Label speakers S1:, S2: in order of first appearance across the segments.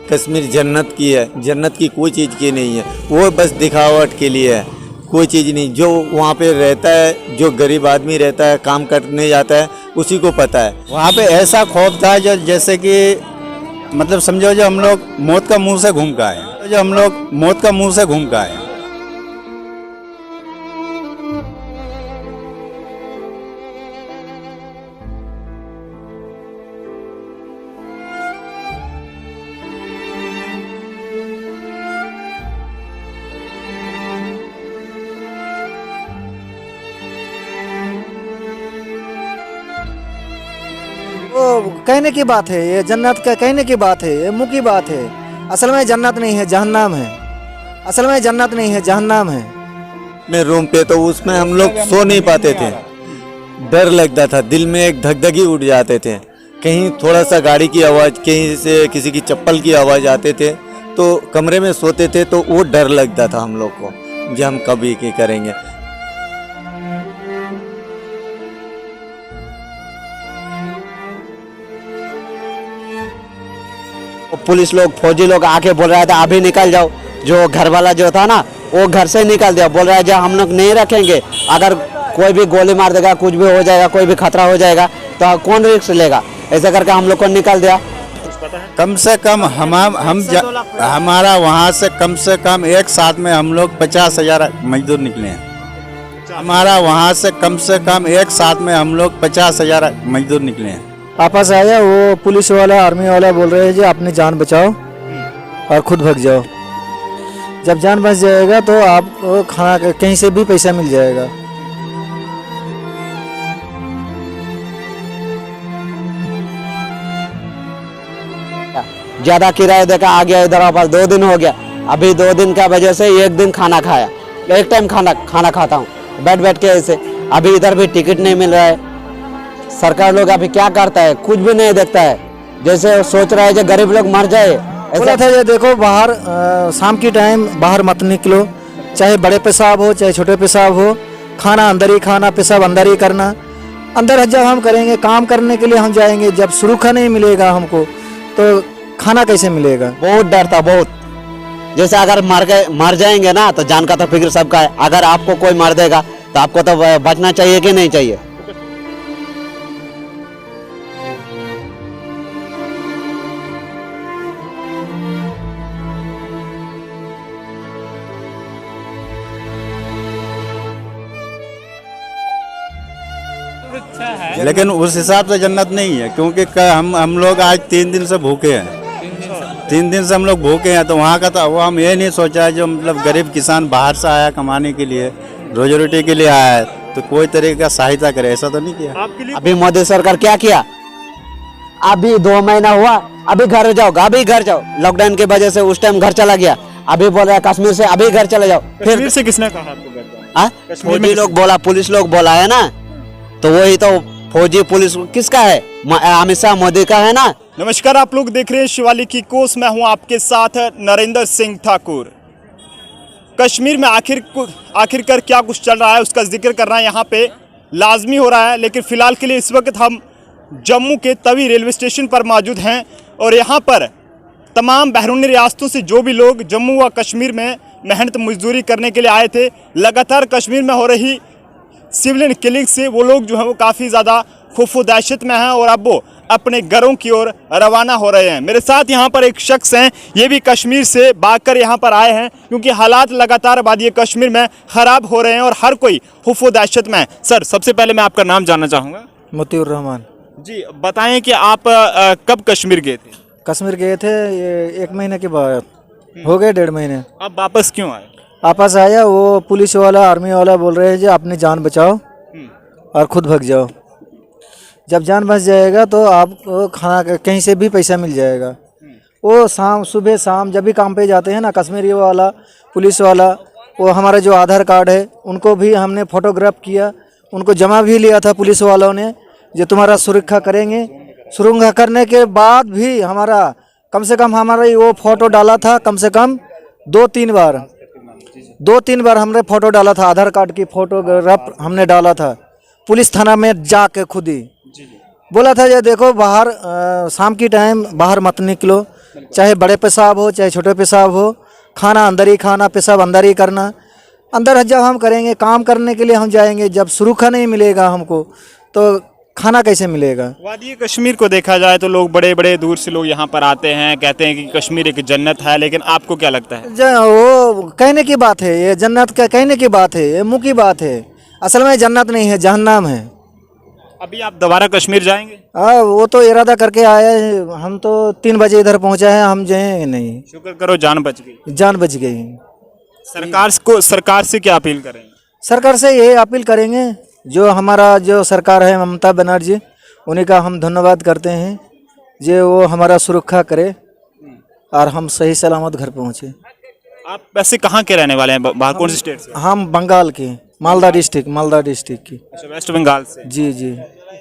S1: कश्मीर जन्नत की है, जन्नत की कोई चीज़ की नहीं है, वो बस दिखावट के लिए है, कोई चीज़ नहीं। जो वहाँ पे रहता है, जो गरीब आदमी रहता है, काम करने जाता है, उसी को पता है।
S2: वहाँ पे ऐसा खौफ था जो जैसे कि मतलब समझो जो हम लोग मौत का मुंह से घूम के आए, जो हम लोग मौत का मुंह से घूम के आए।
S3: वो कहने की बात है, ये जन्नत का कहने की बात है, ये मुंह की बात है। असल में जन्नत नहीं है, जहन्नम है। असल में जन्नत नहीं है, जहन्नम है।
S1: अपने रूम पे तो उसमें हम लोग सो नहीं पाते थे, डर लगता था, दिल में एक धकधकी उठ जाते थे। कहीं थोड़ा सा गाड़ी की आवाज़, कहीं से किसी की चप्पल की आवाज़ आते थे तो कमरे में सोते थे, तो वो डर लगता था हम लोग को कि हम कभी क्या करेंगे।
S4: पुलिस लोग, फौजी लोग आके बोल रहा था अभी निकल जाओ। जो घर वाला जो था ना, वो घर से निकल दिया, बोल रहा है जब हम लोग नहीं रखेंगे, अगर कोई भी गोली मार देगा, कुछ भी हो जाएगा, कोई भी खतरा हो जाएगा तो कौन रिस्क लेगा। ऐसा करके हम लोग को निकल दिया।
S2: कम से कम हमारा वहाँ से कम एक साथ में हम लोग 50,000 मजदूर निकले हैं। हमारा वहाँ से कम एक साथ में हम लोग 50,000 मजदूर निकले हैं।
S3: आपस आया, वो पुलिस वाला, आर्मी वाला बोल रहे हैं जी अपनी जान बचाओ और खुद भाग जाओ। जब जान बच जाएगा तो आपको खाना कहीं से भी पैसा मिल जाएगा।
S4: ज्यादा किराया देकर आ गया इधर, वापस 2 दिन हो गया। अभी 2 दिन का वजह से 1 दिन खाना खाया, एक टाइम खाना खाता हूँ बैठ के ऐसे। अभी इधर भी टिकट नहीं मिल रहा है। सरकार लोग अभी क्या करता है, कुछ भी नहीं देखता है। जैसे सोच रहा है जो गरीब लोग मर जाए।
S3: बोला था ये देखो बाहर शाम की टाइम बाहर मत निकलो, चाहे बड़े पेशाब हो चाहे छोटे पेशाब हो, खाना अंदर ही खाना, पेशाब अंदर ही करना। अंदर जब हम करेंगे, काम करने के लिए हम जाएंगे, जब सुरक्षा नहीं मिलेगा हमको तो खाना कैसे मिलेगा।
S4: बहुत डर था, बहुत। जैसे अगर मर जाएंगे ना तो जान का तो फिक्र सबका है। अगर आपको कोई मार देगा तो आपको तो बचना चाहिए कि नहीं चाहिए।
S2: लेकिन उस हिसाब से जन्नत नहीं है, क्योंकि हम लोग आज 3 दिन से भूखे हैं। 3 दिन से हम लोग भूखे हैं। तो वहाँ का तो वो हम ये नहीं सोचा है जो मतलब गरीब किसान बाहर से आया कमाने के लिए, रोजी रोटी के लिए आया है, तो कोई तरीके का सहायता करे, ऐसा तो नहीं किया।
S4: अभी मोदी सरकार क्या किया, अभी 2 महीना हुआ, अभी घर जाओ, अभी घर जाओ। लॉकडाउन की वजह से उस टाइम घर चला गया, अभी बोल रहा है कश्मीर से अभी घर चले जाओ।
S5: कश्मीर से किसने कहा आपको घर जाओ?
S4: फौजी लोग बोला, पुलिस लोग बोला है ना, तो वही तो फौजी पुलिस किसका है, अमित शाह मोदी का है ना।
S5: नमस्कार, आप लोग देख रहे हैं शिवालिक की कोस। मैं हूं आपके साथ नरेंद्र सिंह ठाकुर। कश्मीर में आखिरकार क्या कुछ चल रहा है उसका जिक्र करना यहाँ पे लाजमी हो रहा है। लेकिन फिलहाल के लिए इस वक्त हम जम्मू के तवी रेलवे स्टेशन पर मौजूद हैं और यहाँ पर तमाम बैरूनी रियासतों से जो भी लोग जम्मू व कश्मीर में मेहनत मजदूरी करने के लिए आए थे, लगातार कश्मीर में हो रही सिविलियन किलिंग से वो लोग जो है वो काफ़ी ज़्यादा खौफ व दहशत में हैं और अब वो अपने घरों की ओर रवाना हो रहे हैं। मेरे साथ यहाँ पर एक शख्स हैं, ये भी कश्मीर से भागकर यहाँ पर आए हैं क्योंकि हालात लगातार वादिय कश्मीर में ख़राब हो रहे हैं और हर कोई खौफ व दहशत में है। सर, सबसे पहले मैं आपका नाम जानना चाहूँगा।
S3: मोतीउर रहमान
S5: जी, बताएं कि आप कब कश्मीर गए थे?
S3: कश्मीर गए थे ये 1 महीने के बाद, हो गए 1.5 महीने।
S5: अब वापस क्यों आए?
S3: आपस आया, वो पुलिस वाला, आर्मी वाला बोल रहे हैं जी अपनी जान बचाओ और खुद भाग जाओ। जब जान बच जाएगा तो आपको खाना कहीं से भी पैसा मिल जाएगा। वो सुबह शाम जब भी काम पे जाते हैं ना, कश्मीरी वाला, पुलिस वाला, वो हमारा जो आधार कार्ड है उनको भी हमने फ़ोटोग्राफ किया, उनको जमा भी लिया था पुलिस वालों ने, जो तुम्हारा सुरक्षा करेंगे। सुरक्षा करने के बाद भी हमारा कम से कम वो फ़ोटो डाला था, कम से कम 2-3 बार हमने फ़ोटो डाला था, आधार कार्ड की फ़ोटोग्राफ हमने डाला था पुलिस थाना में जाके खुद ही। बोला था ये देखो बाहर शाम की टाइम बाहर मत निकलो, चाहे बड़े पेशाब हो चाहे छोटे पेशाब हो, खाना अंदर ही खाना, पेशाब अंदर ही करना। अंदर जब हम करेंगे, काम करने के लिए हम जाएंगे, जब सुरुखा नहीं मिलेगा हमको तो खाना कैसे मिलेगा।
S5: वादी कश्मीर को देखा जाए तो लोग बड़े बड़े दूर से लोग यहाँ पर आते हैं, कहते हैं कि कश्मीर एक जन्नत है, लेकिन आपको क्या लगता है?
S3: वो कहने की बात है, ये जन्नत का कहने की बात है, ये मुँह की बात है। असल में जन्नत नहीं है, जहन्नम है।
S5: अभी आप दोबारा कश्मीर जाएंगे?
S3: वो तो इरादा करके आए हैं, हम तो 3 बजे इधर पहुंचे हैं, हम जाएंगे नहीं।
S5: शुक्र करो जान बच गई।
S3: जान बच गई।
S5: सरकार से क्या अपील करेंगे?
S3: सरकार से यही अपील करेंगे, जो हमारा जो सरकार है ममता बनर्जी, उन्हीं का हम धन्यवाद करते हैं, जो वो हमारा सुरक्षा करे और हम सही सलामत घर पहुँचे।
S5: आप वैसे कहाँ के रहने वाले हैं? बाहर कौन सी स्टेट से?
S3: हम बंगाल के, मालदा डिस्ट्रिक्ट की।
S5: अच्छा, वेस्ट बंगाल से।
S3: जी जी।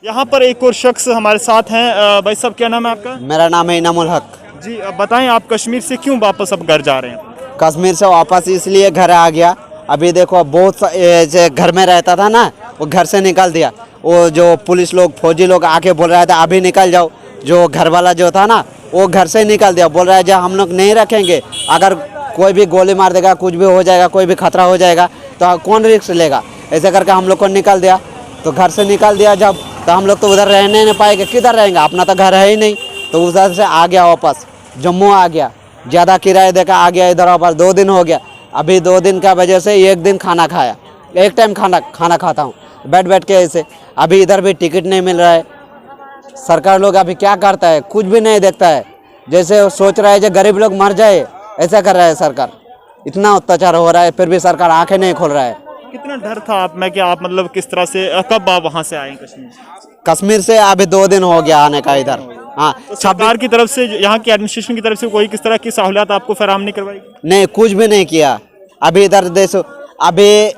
S5: यहाँ पर एक और शख्स हमारे साथ हैं। भाई साहब, क्या नाम है आपका?
S4: मेरा नाम है इनामुल हक।
S5: जी, अब बताएं, आप कश्मीर से क्यों वापस अब घर जा रहे हैं?
S4: कश्मीर से वापस इसलिए घर आ गया, अभी देखो बहुत घर में रहता था ना, वो घर से निकाल दिया। वो जो पुलिस लोग, फौजी लोग आके बोल रहा था अभी निकल जाओ, जो घर वाला जो था ना वो घर से निकाल दिया, बोल रहा है जब हम लोग नहीं रखेंगे, अगर कोई भी गोली मार देगा, कुछ भी हो जाएगा, कोई भी खतरा हो जाएगा तो कौन रिस्क लेगा। ऐसे करके हम लोग को निकाल दिया, तो घर से निकाल दिया जब, तो हम लोग तो उधर रहने नहीं पाएंगे, किधर रहेंगे, अपना तो घर है ही नहीं। तो उधर से आ गया वापस, जम्मू आ गया, ज़्यादा किराया देकर आ गया इधर वापस। 2 दिन हो गया, अभी 2 दिन का वजह से 1 दिन खाना खाया, एक टाइम खाना खाता हूँ बैठ के ऐसे। अभी इधर भी टिकट नहीं मिल रहा है। सरकार लोग अभी क्या करता है, कुछ भी नहीं देखता है, जैसे सोच रहा है जो गरीब लोग मर जाए, ऐसा कर रहा है सरकार। इतना अत्याचार हो रहा है, फिर भी सरकार आंखें नहीं खोल रहा है।
S5: कितना डर था आप में कि आप मतलब किस तरह से, कब आप वहाँ से आए कश्मीर?
S4: कश्मीर से अभी 2 दिन हो गया आने का इधर। हाँ,
S5: तो सरकार की तरफ से, यहाँ की एडमिनिस्ट्रेशन की तरफ से कोई किस तरह की सहूलियत आपको फराहम नहीं करवाई?
S4: नहीं, कुछ भी नहीं किया। अभी इधर देखो, अभी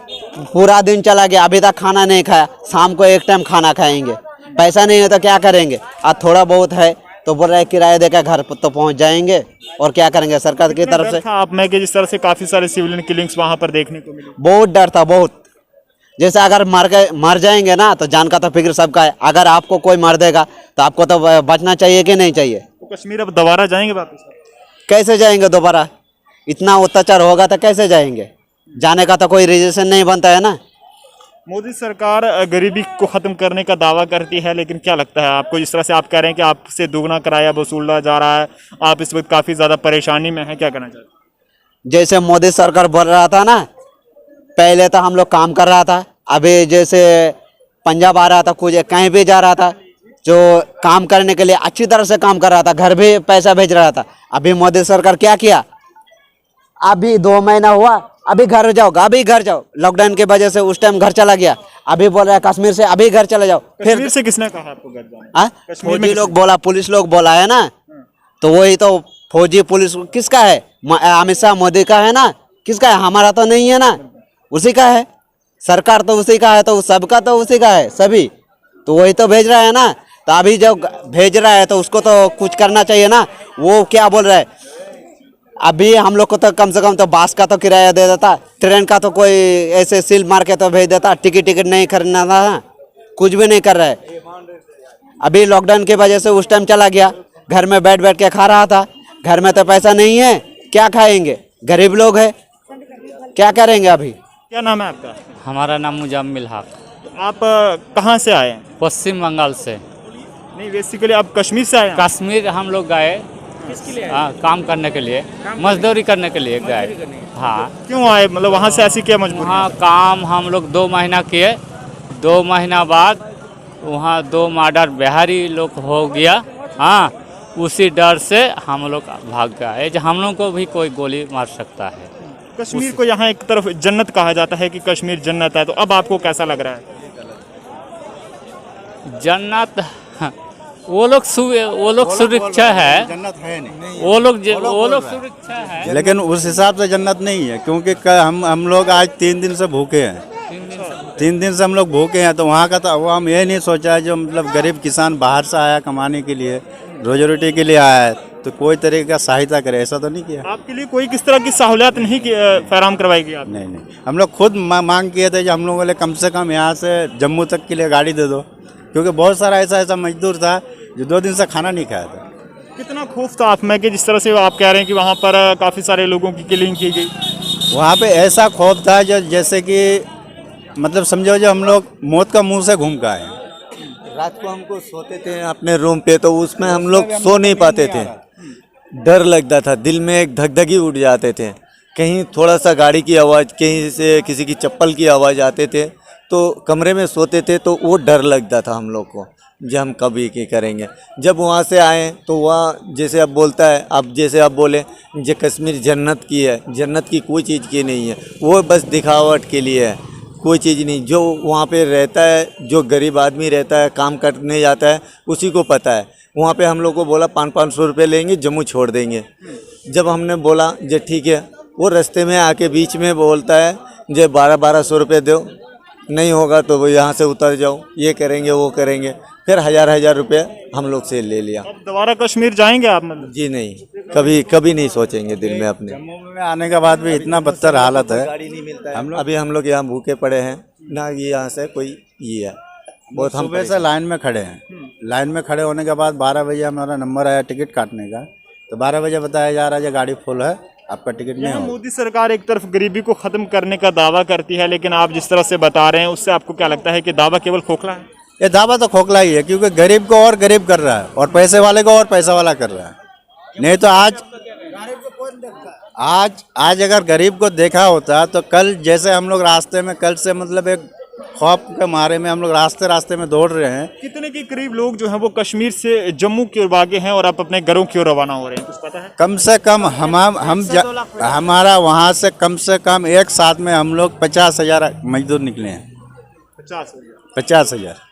S4: पूरा दिन चला गया, अभी तक खाना नहीं खाया। शाम को एक टाइम खाना खाएंगे, पैसा नहीं है तो क्या करेंगे। आज थोड़ा बहुत है तो बोल रहे किराया देकर घर तो पहुंच जाएंगे, और क्या करेंगे सरकार की तरफ से।
S5: आप में कि जिस तरह से काफी सारे सिविलियन किलिंग्स वहाँ पर देखने को मिली?
S4: बहुत डर था, बहुत। जैसे अगर मर जाएंगे ना तो जान का तो फिक्र सबका है, अगर आपको कोई मार देगा तो आपको तो बचना चाहिए कि नहीं चाहिए।
S5: तो कश्मीर अब दोबारा जाएंगे वापस?
S4: कैसे जाएंगे दोबारा, इतना अत्याचार होगा तो कैसे जाएंगे, जाने का तो कोई रीजन नहीं बनता है ना।
S5: मोदी सरकार गरीबी को ख़त्म करने का दावा करती है, लेकिन क्या लगता है आपको, जिस तरह से आप कह रहे हैं कि आपसे दोगुना किराया वसूला जा रहा है, आप इस वक्त काफ़ी ज़्यादा परेशानी में हैं, क्या करना चाहते हैं?
S4: जैसे मोदी सरकार बोल रहा था ना, पहले तो हम लोग काम कर रहा था, अभी जैसे पंजाब आ रहा था, कुछ कहीं भी जा रहा था, जो काम करने के लिए अच्छी तरह से काम कर रहा था, घर भी पैसा भेज रहा था। अभी मोदी सरकार क्या किया, अभी 2 महीना हुआ, अभी घर जाओ, अभी घर जाओ, लॉकडाउन की वजह से उस टाइम घर चला गया, अभी बोल रहा है कश्मीर से अभी घर चले जाओ।
S5: कश्मीर से किसने कहा आपको घर जाना?
S4: फौजी लोग बोला, पुलिस लोग बोला है ना, तो वही तो फौजी पुलिस किसका है, अमित शाह मोदी का है ना, किसका है, हमारा तो नहीं है ना, उसी का है, सरकार तो उसी का है, तो सबका तो उसी का है सभी, तो वही तो भेज रहा है ना। तो अभी जब भेज रहा है तो उसको तो कुछ करना चाहिए ना। वो क्या बोल रहा है, अभी हम लोग को तो कम से कम तो बस का तो किराया दे देता, ट्रेन का तो कोई ऐसे सील मार के तो भेज देता, टिकट नहीं खरीदना था, कुछ भी नहीं कर रहा है। अभी लॉकडाउन की वजह से उस टाइम चला गया, घर में बैठ के खा रहा था, घर में तो पैसा नहीं है, क्या खाएंगे, गरीब लोग है, क्या करेंगे। अभी
S5: क्या नाम है आपका?
S6: हमारा नाम मुजम्मिल हक,
S5: आप कहाँ से आए हैं?
S6: पश्चिम बंगाल से।
S5: नहीं, बेसिकली आप कश्मीर से आए हैं?
S6: कश्मीर हम लोग गए, हाँ, काम करने के लिए, मजदूरी करने के लिए गए। हाँ।
S5: क्यों आए, मतलब वहाँ से ऐसी क्या मजबूरी?
S6: वहाँ काम हम लोग 2 महीना किए, 2 महीना बाद वहाँ 2 मर्डर बिहारी लोग हो गया। हाँ, उसी डर से हम लोग भाग गए, जो हम लोग को भी कोई गोली मार सकता है।
S5: कश्मीर को यहाँ एक तरफ जन्नत कहा जाता है कि कश्मीर जन्नत है, तो अब आपको कैसा लग रहा है?
S6: जन्नत वो लोग सुरक्षा है,
S2: जन्नत है नहीं,
S6: वो लोग सुरक्षा है,
S2: लेकिन उस हिसाब से जन्नत नहीं है, क्योंकि हम लोग आज 3 दिन से भूखे हैं। 3 दिन से हम लोग भूखे हैं, तो वहाँ का तो वो हम ये नहीं सोचा है, जो मतलब गरीब किसान बाहर से आया कमाने के लिए, रोजी रोटी के लिए आया है, तो कोई तरीके का सहायता करे, ऐसा तो नहीं किया।
S5: आपके लिए कोई किस तरह की सहूलियत नहीं फराहम करवाई गई आप?
S2: नहीं, हम लोग खुद मांग किए थे, जो हम लोगों के लिए कम से कम यहाँ से जम्मू तक के लिए गाड़ी दे दो, क्योंकि बहुत सारा ऐसा मजदूर था जो 2 दिन से खाना नहीं खाया था।
S5: कितना खौफ था आप में कि जिस तरह से आप कह रहे हैं कि वहाँ पर काफ़ी सारे लोगों की किलिंग की गई?
S2: वहाँ पे ऐसा खौफ था जो जैसे कि मतलब समझो जो हम लोग मौत का मुंह से घूम के आए।
S1: रात को हमको सोते थे अपने रूम पे, तो उसमें हम लोग सो नहीं पाते थे। डर लगता था, दिल में एक धकधकी उठ जाते थे। कहीं थोड़ा सा गाड़ी की आवाज़, कहीं से किसी की चप्पल की आवाज़ आते थे, तो कमरे में सोते थे तो वो डर लगता था हम लोग को, जो हम कभी की करेंगे। जब वहाँ से आए तो वहाँ जैसे अब बोलता है, अब जैसे आप बोले जो कश्मीर जन्नत की है, जन्नत की कोई चीज़ की नहीं है, वो बस दिखावट के लिए है, कोई चीज़ नहीं। जो वहाँ पे रहता है, जो गरीब आदमी रहता है, काम करने जाता है, उसी को पता है। वहाँ पे हम लोग को बोला 500-500 रुपये लेंगे, जम्मू छोड़ देंगे। जब हमने बोला जो ठीक है, वो रास्ते में आके बीच में बोलता है जो 1200-1200 रुपये दो, नहीं होगा तो वो यहाँ से उतर जाओ, ये करेंगे वो करेंगे। फिर 1000-1000 रुपये हम लोग से ले लिया।
S5: अब दोबारा कश्मीर जाएंगे आप? मतलब
S1: जी नहीं, कभी कभी नहीं सोचेंगे दिल में अपने।
S2: जम्मू में आने के बाद भी इतना बदतर हालत है।
S1: गाड़ी नहीं मिलता है, हम लोग यहाँ भूखे पड़े हैं ना, ये यहाँ से कोई ये है बहुत। हम
S2: सुबह से लाइन में खड़े हैं। लाइन में खड़े होने के बाद 12 बजे हमारा नंबर आया टिकट काटने का, तो 12 बजे बताया जा रहा है गाड़ी फुल है, आपका टिकट नहीं
S5: यहाँ
S2: होगा।
S5: मोदी सरकार एक तरफ गरीबी को खत्म करने का दावा करती है, लेकिन आप जिस तरह से बता रहे हैं उससे आपको क्या लगता है कि दावा केवल खोखला है?
S2: ये दावा तो खोखला ही है, क्योंकि गरीब को और गरीब कर रहा है और पैसे वाले को और पैसा वाला कर रहा है। नहीं तो आज अगर गरीब को देखा होता तो कल जैसे हम लोग रास्ते में, कल से मतलब एक खौफ के मारे में हम लोग रास्ते में दौड़ रहे हैं।
S5: कितने के करीब लोग जो हैं वो कश्मीर से जम्मू की ओर भागे हैं और आप अपने घरों की ओर रवाना हो रहे हैं, कुछ पता है?
S2: कम से कम हमारा वहाँ से कम एक साथ में हम लोग 50,000 मजदूर निकले हैं। 50,000।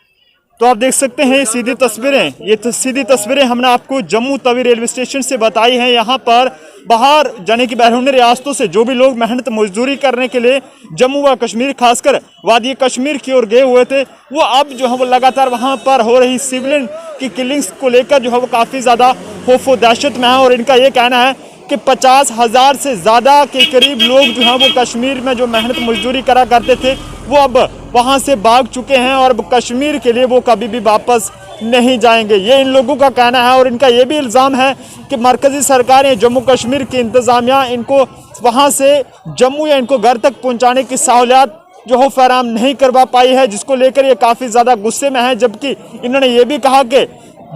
S5: तो आप देख सकते हैं ये सीधी तस्वीरें, सीधी तस्वीरें हमने आपको जम्मू तवी रेलवे स्टेशन से बताई हैं। यहाँ पर बाहर जाने की बैरून रियासतों से जो भी लोग मेहनत मजदूरी करने के लिए जम्मू व कश्मीर, खासकर वादी कश्मीर की ओर गए हुए थे, वो अब जो है वो लगातार वहाँ पर हो रही सिविलियन की किलिंग्स को लेकर जो है वो काफ़ी ज़्यादा खौफ व दहशत में है। और इनका ये कहना है कि 50,000 से ज़्यादा के करीब लोग जो हैं वो कश्मीर में जो मेहनत मजदूरी करा करते थे वो अब वहाँ से भाग चुके हैं और अब कश्मीर के लिए वो कभी भी वापस नहीं जाएंगे, ये इन लोगों का कहना है। और इनका ये भी इल्ज़ाम है कि मरकज़ी सरकार या जम्मू कश्मीर की इंतज़ामिया इनको वहाँ से जम्मू या इनको घर तक पहुँचाने की सहूलियत जो हो फराहम नहीं करवा पाई है, जिसको लेकर ये काफ़ी ज़्यादा गुस्से में है। जबकि इन्होंने ये भी कहा कि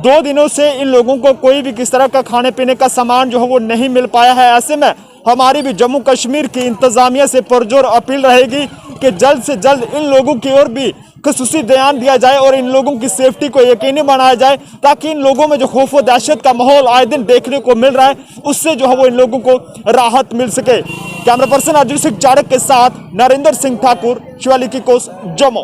S5: 2 दिनों से इन लोगों को कोई भी किस तरह का खाने पीने का सामान जो है वो नहीं मिल पाया है। ऐसे में हमारी भी जम्मू कश्मीर की इंतज़ामिया से पुरजोर अपील रहेगी कि जल्द से जल्द इन लोगों की ओर भी खसूसी ध्यान दिया जाए और इन लोगों की सेफ्टी को यकीनी बनाया जाए, ताकि इन लोगों में जो खौफ व दहशत का माहौल आए दिन देखने को मिल रहा है उससे जो है वो इन लोगों को राहत मिल सके। कैमरा पर्सन अर्जुन सिंह चाड़क के साथ नरेंद्र सिंह ठाकुर, शिवालिक की कोस, जम्मू।